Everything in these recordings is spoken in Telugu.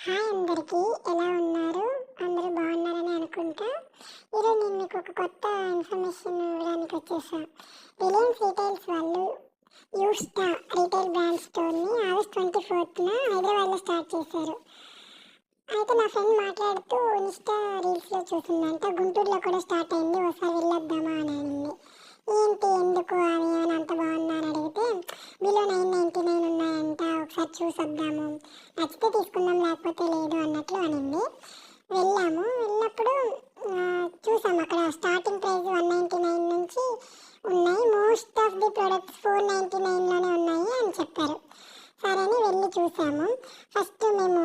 హాయ్ అందరికీ, ఎలా ఉన్నారు? అందరూ బాగున్నారని అనుకుంటా. ఈరోజు నేను మీకు ఒక కొత్త ఇన్ఫర్మేషన్ ఇవ్వడానికి వచ్చేసా. రిలయన్స్ రీటైల్స్ వాళ్ళు యూస్టా రీటైల్ బ్రాండ్ స్టోర్ని ఆగస్ట్ 24న హైదరాబాద్లో స్టార్ట్ చేశారు. అయితే నా ఫ్రెండ్ మాట్లాడుతూ ఇన్స్టా రీల్స్లో చూసిందంట, గుంటూరులో కూడా స్టార్ట్ అయింది, ఒకసారి వెళ్ళొద్దామా అని అనింది. ఏంటి, ఎందుకు అని అని అంత బాగుందా అని అడిగితే బిలో 999 ఉన్నాయంట, ఒకసారి చూసొద్దాము, నచ్చితే తీసుకుందాం లేకపోతే లేదు అన్నట్లు అనింది. వెళ్ళినప్పుడు చూసాము, అక్కడ స్టార్టింగ్ ప్రైస్ 199 నుంచి ఉన్నాయి, మోస్ట్ ఆఫ్ ది ప్రొడక్ట్స్ 499లోనే ఉన్నాయి అని చెప్పారు. సరే అని వెళ్ళి చూసాము. ఫస్ట్ మేము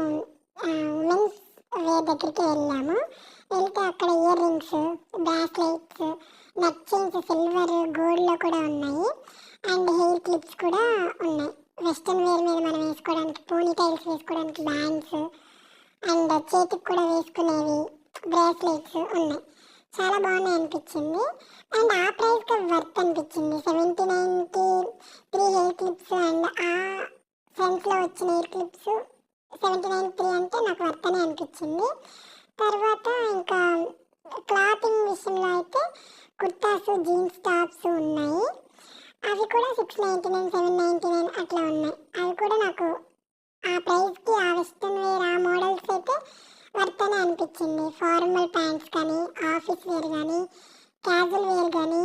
మెన్స్ వేర్ దగ్గరికి వెళ్ళాము. వెళ్తే అక్కడ ear rings, bracelets, neck chains silver గోల్డ్లో కూడా ఉన్నాయి, అండ్ హెయిర్ క్లిప్స్ కూడా ఉన్నాయి. వెస్ట్రన్ వేర్ మీద మనం వేసుకోవడానికి పోనీ టైల్స్ వేసుకోవడానికి బ్యాండ్స్, అండ్ చేతికి కూడా వేసుకునేవి బ్రాస్లెట్స్ ఉన్నాయి. చాలా బాగున్నాయి అనిపించింది, అండ్ ఆ ప్రైస్కి వర్త్ అనిపించింది. 79కి 3 హెయిర్ క్లిప్స్, అండ్ ఆ ఫ్రంట్స్లో వచ్చిన హెయిర్ క్లిప్స్ 79 అంటే నాకు వర్త్ అనే అనిపించింది. తర్వాత ఇంకా క్లాతింగ్ విషయంలో అయితే కుర్తాస్, జీన్స్ టాప్స్ ఉన్నాయి. అవి కూడా 699, 799 అట్లా ఉన్నాయి. అవి కూడా నాకు ఆ ప్రైస్కి ఆ వెస్ట్రన్ వేర్ ఆ మోడల్స్ అయితే వర్త్ అనే అనిపించింది. ఫార్మల్ ప్యాంట్స్ కానీ, ఆఫీస్ వేర్ కానీ, క్యాజువల్ వేర్ కానీ,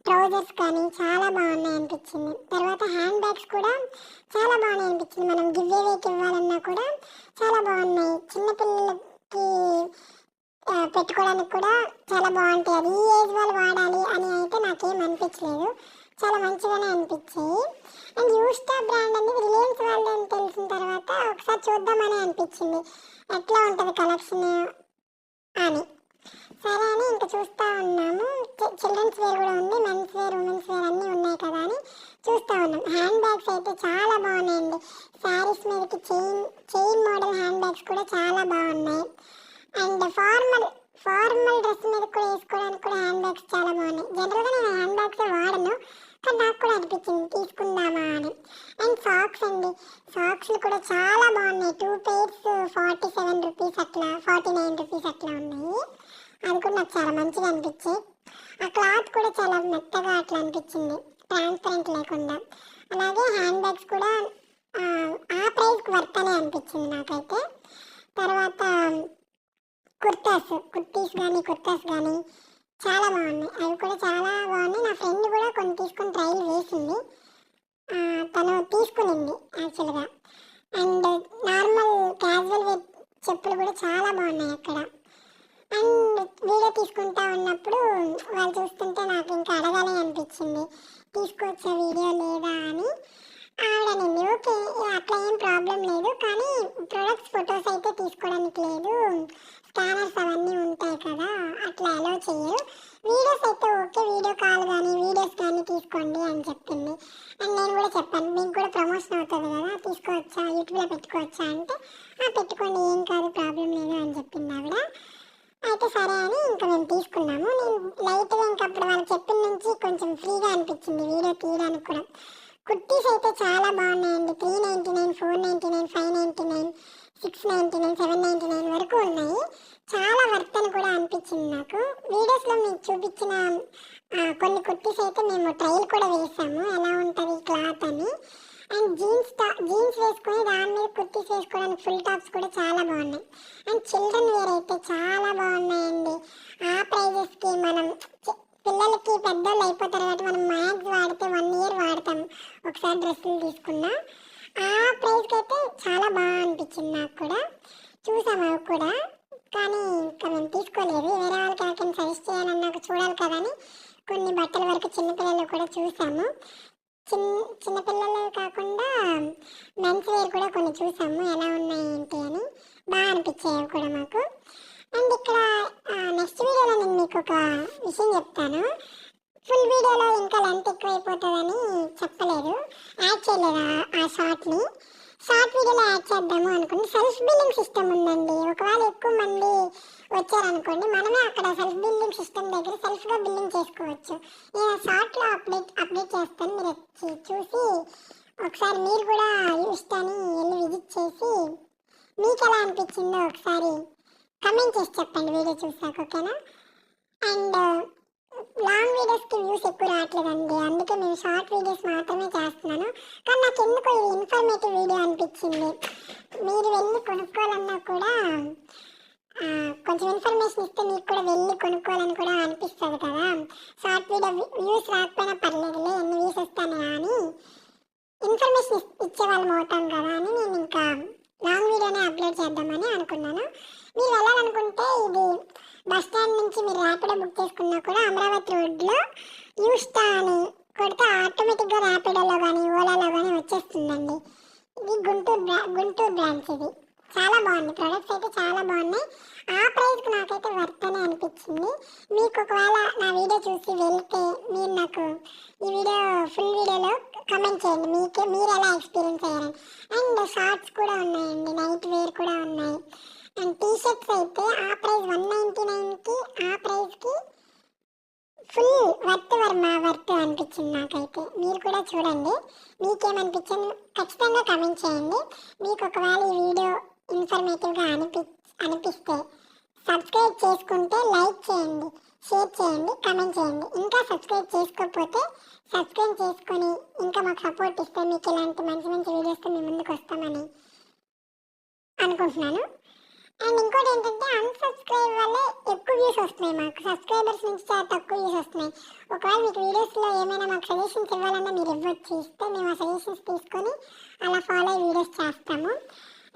ట్రౌజర్స్ కానీ చాలా బాగున్నాయి అనిపించింది. తర్వాత హ్యాండ్ బ్యాగ్స్ కూడా చాలా బాగున్నాయి అనిపించింది. మనం గివ్ అవేకి ఇవ్వాలన్నా కూడా చాలా బాగున్నాయి. చిన్నపిల్లలకి పెట్టుకోవడానికి కూడా చాలా బాగుంటాయి. అది ఈ ఏజ్ వాళ్ళు వాడాలి అని అయితే నాకేం అనిపించలేదు, చాలా మంచిగానే అనిపించాయి. అండ్ యూస్టా బ్రాండ్ అనేది రిలయన్స్ వాళ్ళు అని తెలిసిన తర్వాత ఒకసారి చూద్దామని అనిపించింది, ఎట్లా ఉంటుంది కలెక్షన్ అని. సరే అని ఇంకా చూస్తూ ఉన్నాము. చిల్డ్రన్స్ వేర్ కూడా ఉంది, మెన్స్ వేర్, ఉమెన్స్ వేర్ అన్నీ ఉన్నాయి కదా అని చూస్తూ ఉన్నాం. హ్యాండ్ బ్యాగ్స్ అయితే చాలా బాగున్నాయండి. శారీస్ మీదకి చైన్ మోడల్ హ్యాండ్ బ్యాగ్స్ కూడా చాలా బాగున్నాయి. అండ్ ఫార్మల్ డ్రెస్ మీద కూడా వేసుకోవడానికి కూడా హ్యాండ్ బ్యాగ్స్ చాలా బాగున్నాయి. జనరల్గా నేను హ్యాండ్ బ్యాగ్స్ వాడను, కానీ నాకు కూడా అనిపించింది తీసుకుందామా అని. అండ్ సాక్స్ అండి, సాక్స్లు కూడా చాలా బాగున్నాయి. 2 pairs 47 రూపీస్ అట్లా, 49 రూపీస్ అట్లా ఉన్నాయి. అది కూడా నాకు చాలా మంచిగా అనిపించాయి. ఆ క్లాత్ కూడా చాలా మెత్తగా అట్లా అనిపించింది, ట్రాన్స్పరెంట్ లేకుండా. అలాగే హ్యాండ్ బ్యాగ్స్ కూడా ఆ ప్రైస్కి వర్త్ అనే అనిపించింది నాకైతే. తర్వాత కుర్తీస్ కానీ చాలా బాగున్నాయి, అవి కూడా చాలా బాగున్నాయి. నా ఫ్రెండ్ కూడా కొన్ని తీసుకొని ట్రైల్ వేసింది, తను తీసుకునింది యాక్చువల్గా. అండ్ నార్మల్ క్యాజువల్ వేర్ చెప్పులు కూడా చాలా బాగున్నాయి అక్కడ. అండ్ వీడియో తీసుకుంటా ఉన్నప్పుడు వాళ్ళు చూస్తుంటే నాకు ఇంకా అడగాలి అనిపించింది, తీసుకోవచ్చా వీడియో లేదా అని. ఆవిడనింది ఓకే, అట్లా ఏం ప్రాబ్లం లేదు, కానీ ప్రొడక్ట్స్ ఫొటోస్ అయితే తీసుకోవడానికి లేదు, స్కానర్స్ అవన్నీ ఉంటాయి కదా, అట్లా అలో చేయరు. వీడియోస్ అయితే ఓకే, వీడియో కాల్ కానీ వీడియోస్ కానీ తీసుకోండి అని చెప్పింది. అండ్ నేను కూడా చెప్పాను, మీకు కూడా ప్రమోషన్ అవుతుంది కదా, తీసుకోవచ్చా, యూట్యూబ్లో పెట్టుకోవచ్చా అంటే పెట్టుకోండి, ఏం కాదు, ప్రాబ్లం లేదు అని చెప్పింది ఆవిడ. అయితే సరే అని ఇంకా మేము తీసుకున్నాము. నేను లైట్గా ఇంకా అప్పుడు వాళ్ళు చెప్పిన నుంచి కొంచెం ఫ్రీగా అనిపించింది వీడియో తీయడానికి కూడా. కుర్తీస్ అయితే చాలా బాగున్నాయండి. 399, 499, 599, 699, 799 వరకు ఉన్నాయి. చాలా వర్త్ అని కూడా అనిపించింది నాకు. వీడియోస్లో మీకు చూపించిన కొన్ని కుర్తీస్ అయితే మేము ట్రైల్ కూడా వేసాము, ఎలా ఉంటుంది క్లాత్ అని. అండ్ జీన్స్ వేసుకొని దాని మీద కుర్తీస్ వేసుకోవడానికి ఫుల్ టాప్స్ కూడా చాలా బాగున్నాయి. అండ్ చిల్డ్రన్ వేర్ అయితే చాలా బాగున్నాయండి. ఆ ప్రైజెస్కి మనం పిల్లలకి పెద్దోళ్ళు అయిపోతారు కాబట్టి మనం మ్యాక్స్ వాడితే 1 year వాడతాం ఒకసారి డ్రెస్సులు తీసుకున్నా. ఆ ప్రైస్కి అయితే చాలా బాగా అనిపించింది నాకు కూడా. చూసాము అవి కూడా, కానీ ఇంకా మేము తీసుకోలేదు. వేరే వాళ్ళకి ఎవరికైనా సజెస్ట్ చేయాలన్నా చూడాలి కదా అని కొన్ని బట్టల వరకు చిన్నపిల్లలు కూడా చూసాము. చిన్నపిల్లలు కాకుండా మెన్స్ వేర్ కూడా కొన్ని చూసాము, ఎలా ఉన్నాయి ఏంటి అని. బాగా అనిపించాయి కూడా మాకు. అండ్ ఇక్కడ నెక్స్ట్ వీడియోలో నేను మీకు ఒక విషయం చెప్తాను. ఫుల్ వీడియోలో ఇంకా లెంత్ ఎక్కువ అయిపోతుందని చెప్పలేదు, యాడ్ చేయలేదు ఆ షార్ట్ వీడియోలో యాడ్ చేద్దాము అనుకుని. సెల్ఫ్ బిల్లింగ్ సిస్టమ్ ఉందండి. ఒకవేళ ఎక్కువ మంది వచ్చారనుకోండి, మనమే అక్కడ సెల్ఫ్ బిల్లింగ్ సిస్టమ్ దగ్గర సెల్ఫ్గా బిల్లింగ్ చేసుకోవచ్చు. నేను షార్ట్లో అప్డేట్ చేస్తాను, మీరు చూసి ఒకసారి మీరు కూడా యూస్టాని వెళ్ళి విజిట్ చేసి మీకు ఎలా అనిపించిందో ఒకసారి కమెంట్ చేసి చెప్పండి వీడియో చూసాక, ఓకేనా? అండ్ లాంగ్ వీడియోస్కి వ్యూస్ ఎక్కువ రావట్లేదండి, అందుకే నేను షార్ట్ వీడియోస్ మాత్రమే చేస్తున్నాను. కానీ నాకు ఎందుకో ఇది ఇన్ఫర్మేటివ్ వీడియో అనిపించింది. మీరు వెళ్ళి కొనుక్కోవాలన్నా కూడా కొంచెం ఇన్ఫర్మేషన్ ఇస్తే మీకు కూడా వెళ్ళి కొనుక్కోవాలని కూడా అనిపిస్తుంది కదా. షార్ట్ వీడియో వ్యూస్ రాకపోయినా పర్లేదులే, ఎన్ని వ్యూస్ వస్తానే అని ఇన్ఫర్మేషన్ ఇచ్చే వాళ్ళం అవుతాం కదా అని నేను ఇంకా లాంగ్ వీడియోనే అప్లోడ్ చేద్దామని అనుకున్నాను. మీరు వెళ్ళాలనుకుంటే ఇది బస్ స్టాండ్ నుంచి మీరు ర్యాపిడో బుక్ చేసుకున్నా కూడా అమరావతి రోడ్లో యూస్టా అని కొడితే ఆటోమేటిక్గా ర్యాపిడోలో కానీ ఓలాలో కానీ వచ్చేస్తుందండి. ఇది గుంటూరు బ్రాంచ్. ఇది చాలా బాగుంది, ప్రొడక్ట్స్ అయితే చాలా బాగున్నాయి. ఆ ప్రైస్కి నాకైతే వర్త్ అని అనిపించింది. మీకు ఒకవేళ నా వీడియో చూసి వెళ్తే మీరు నాకు ఈ వీడియో ఫుల్ వీడియోలో కమెంట్ చేయండి మీరు ఎలా ఎక్స్పీరియన్స్ అయ్యారని. అండ్ షార్ట్స్ కూడా ఉన్నాయండి, నైట్ వేర్ కూడా ఉన్నాయి. అండ్ టీ షర్ట్స్ అయితే ఆ ప్రైస్ 199కి ఆ ప్రైస్కి ఫుల్ వర్త్ అనిపించింది నాకైతే. మీరు కూడా చూడండి, మీకేమనిపించింది ఖచ్చితంగా కమెంట్ చేయండి. మీకు ఒకవేళ ఈ వీడియో ఇన్ఫర్మేటివ్గా అనిపిస్తే సబ్స్క్రైబ్ చేసుకుంటే లైక్ చేయండి, షేర్ చేయండి, కమెంట్ చేయండి. ఇంకా సబ్స్క్రైబ్ చేసుకోకపోతే సబ్స్క్రైబ్ చేసుకొని ఇంకా మాకు సపోర్ట్ ఇస్తే మీకు ఇలాంటి మంచి మంచి వీడియోస్తో మీ ముందుకు వస్తామని అనుకుంటున్నాను. అండ్ ఇంకోటి ఏంటంటే అన్సబ్స్క్రైబ్ వల్లే ఎక్కువ వ్యూస్ వస్తున్నాయి, మాకు సబ్స్క్రైబర్స్ నుంచి చాలా తక్కువ వ్యూస్ వస్తున్నాయి. ఒకవేళ మీకు వీడియోస్లో ఏమైనా మాకు సజెషన్స్ ఇవ్వాలన్నా మీరు ఇవ్వచ్చు, ఇస్తే మేము ఆ సజెషన్స్ తీసుకొని అలా ఫాలో అయ్యి వీడియోస్ చేస్తాము.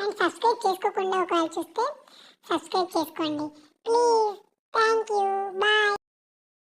అండ్ సబ్స్క్రైబ్ చేసుకోకుండా ఒకవేళ చూస్తే సబ్స్క్రైబ్ చేసుకోండి ప్లీజ్. Thank you, bye.